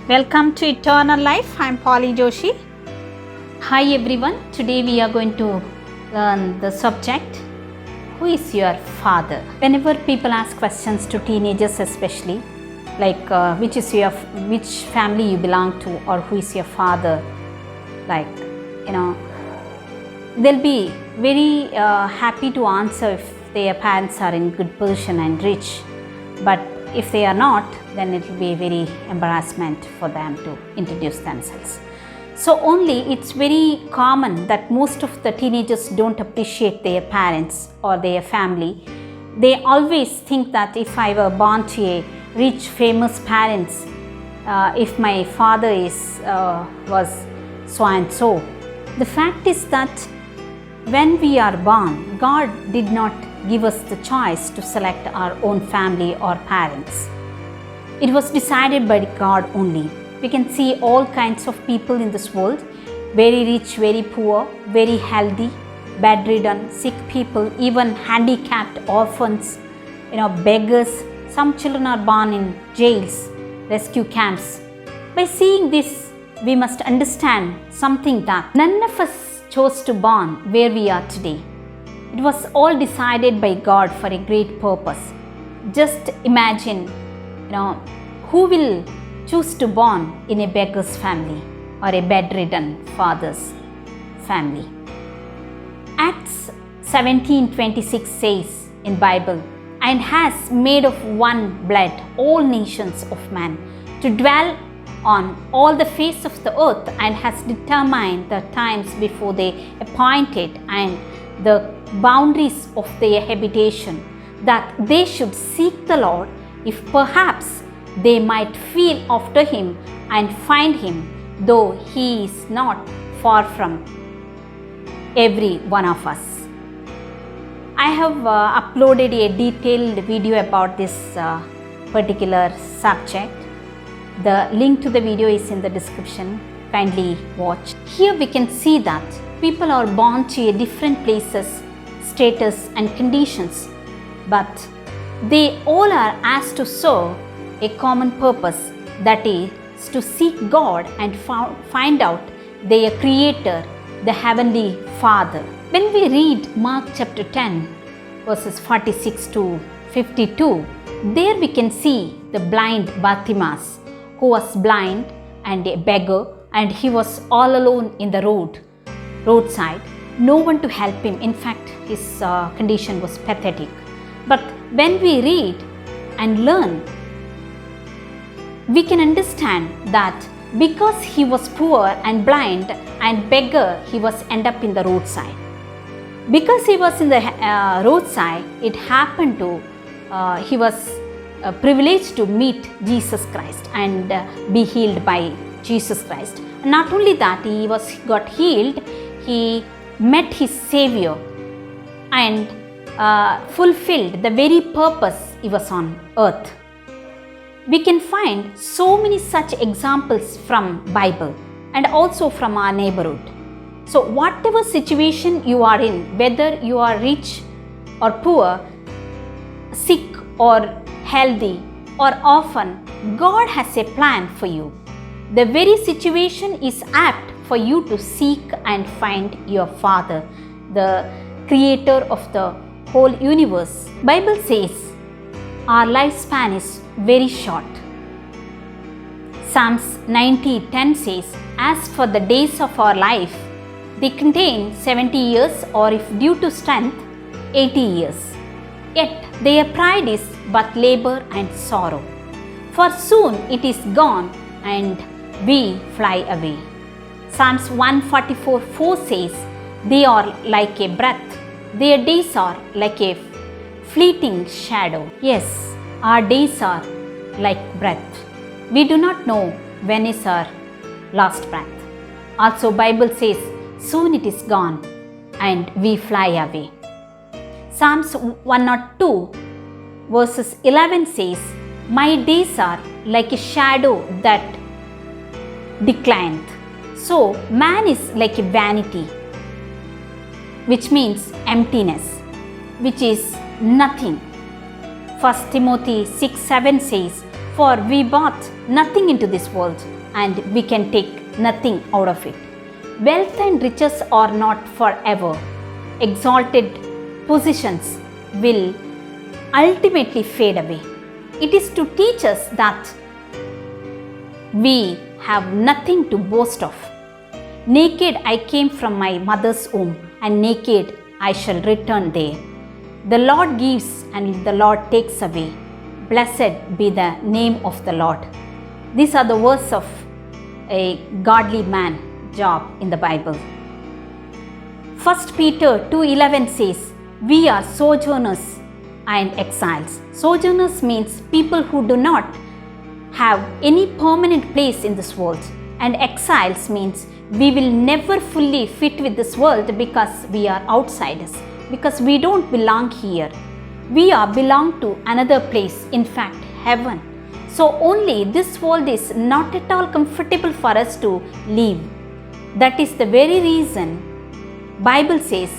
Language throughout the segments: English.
Welcome to Eternal Life. I am Polly Joshi. Hi everyone. Today we are going to learn the subject, who is your father? Whenever people ask questions to teenagers especially, like which family you belong to or who is your father, like, they'll be very happy to answer if their parents are in good position and rich. But if they are not, then it will be a very embarrassment for them to introduce themselves. So only it's very common that most of the teenagers don't appreciate their parents or their family. They always think that if I were born to a rich, famous parents, if my father was so and so. The fact is that when we are born, God did not give us the choice to select our own family or parents. It was decided by God only. We can see all kinds of people in this world, very rich, very poor, very healthy, bedridden, sick people, even handicapped orphans, beggars. Some children are born in jails, rescue camps. By seeing this, we must understand something, that none of us chose to born where we are today. It was all decided by God for a great purpose. Just imagine, who will choose to born in a beggar's family or a bedridden father's family. Acts 17:26 says in Bible, and has made of one blood all nations of men to dwell on all the face of the earth, and has determined the times before they appointed and the boundaries of their habitation, that they should seek the Lord, if perhaps they might feel after him and find him, though he is not far from every one of us. I have uploaded a detailed video about this particular subject. The link to the video is in the description. Kindly watch. Here we can see that people are born to different places, status and conditions, but they all are asked to serve a common purpose, that is to seek God and find out their Creator, the Heavenly Father. When we read Mark chapter 10 verses 46 to 52, there we can see the blind Bartimaeus, who was blind and a beggar, and he was all alone in the roadside. No one to help him. In fact, his condition was pathetic. But when we read and learn, we can understand that because he was poor and blind and beggar, he was end up in the roadside. Because he was in the roadside, it happened to, he was privileged to meet Jesus Christ and be healed by Jesus Christ. Not only that, he got healed, he met his Savior and fulfilled the very purpose he was on earth. We can find so many such examples from Bible and also from our neighborhood. So whatever situation you are in, whether you are rich or poor, sick or healthy or orphan, God has a plan for you. The very situation is apt for you to seek and find your Father, the Creator of the whole universe. Bible says our lifespan is very short. Psalms 90:10 says, as for the days of our life, they contain 70 years, or if due to strength, 80 years. Yet their pride is but labor and sorrow. For soon it is gone and we fly away. Psalms 144:4 says, they are like a breath, their days are like a fleeting shadow. Yes, our days are like breath. We do not know when is our last breath. Also Bible says, soon it is gone and we fly away. Psalms 102 verses 11 says, my days are like a shadow that declineth. So man is like a vanity, which means emptiness, which is nothing. 1 Timothy 6:7 says, for we brought nothing into this world, and we can take nothing out of it. Wealth and riches are not forever. Exalted positions will ultimately fade away. It is to teach us that we have nothing to boast of. Naked I came from my mother's womb, and naked I shall return there. The Lord gives and the Lord takes away. Blessed be the name of the Lord. These are the words of a godly man, Job, in the Bible. 1 Peter 2:11 says, we are sojourners and exiles. Sojourners means people who do not have any permanent place in this world, and exiles means we will never fully fit with this world because we are outsiders, because we don't belong here. We are belong to another place, in fact heaven. So only this world is not at all comfortable for us to live. That is the very reason Bible says,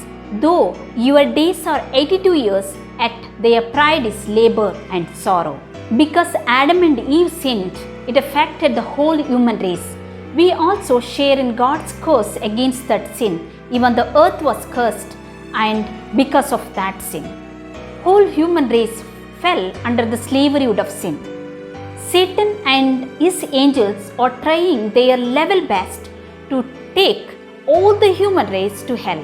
though your days are 82 years, yet their pride is labor and sorrow. Because Adam and Eve sinned, it affected the whole human race. We also share in God's curse against that sin. Even the earth was cursed, and because of that sin, whole human race fell under the slavery of sin. Satan and his angels are trying their level best to take all the human race to hell.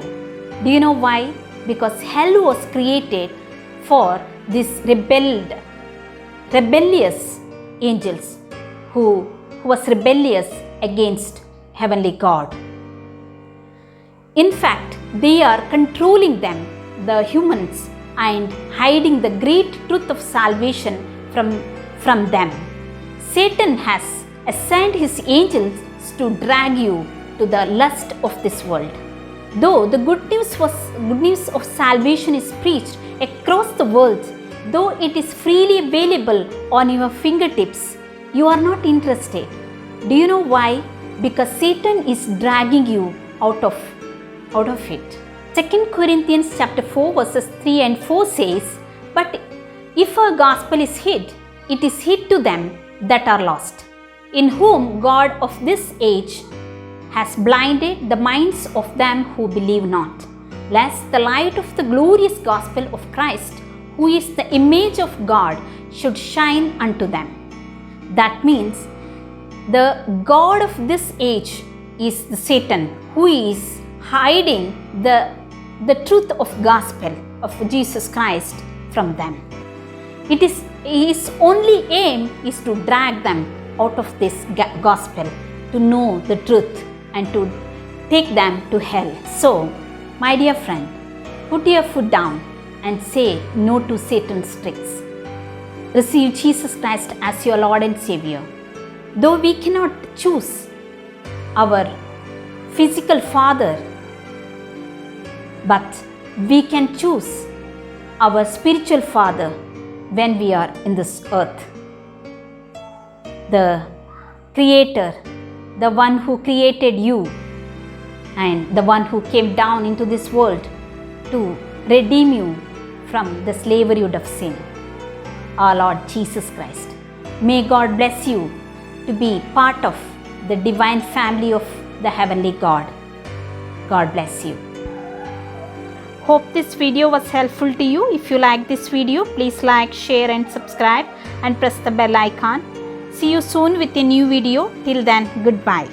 Do you know why? Because hell was created for these rebellious angels who was rebellious against heavenly God. In fact, they are controlling them, the humans, and hiding the great truth of salvation from them. Satan has assigned his angels to drag you to the lust of this world. Though the good news of salvation is preached across the world, though it is freely available on your fingertips, you are not interested. Do you know why? Because Satan is dragging you out of it. 2 Corinthians chapter 4 verses 3 and 4 says, but if our gospel is hid, it is hid to them that are lost, in whom God of this age has blinded the minds of them who believe not, lest the light of the glorious gospel of Christ, who is the image of God, should shine unto them. That means the God of this age is the Satan, who is hiding the truth of gospel of Jesus Christ from them. His only aim is to drag them out of this gospel, to know the truth and to take them to hell. So, my dear friend, put your foot down and say no to Satan's tricks. Receive Jesus Christ as your Lord and Savior. Though we cannot choose our physical father, but we can choose our spiritual father when we are in this earth. The Creator, the one who created you, and the one who came down into this world to redeem you from the slavery of sin, our Lord Jesus Christ. May God bless you to be part of the divine family of the heavenly God. God bless you. Hope this video was helpful to you. If you like this video, please like, share and subscribe and press the bell icon. See you soon with a new video. Till then, goodbye.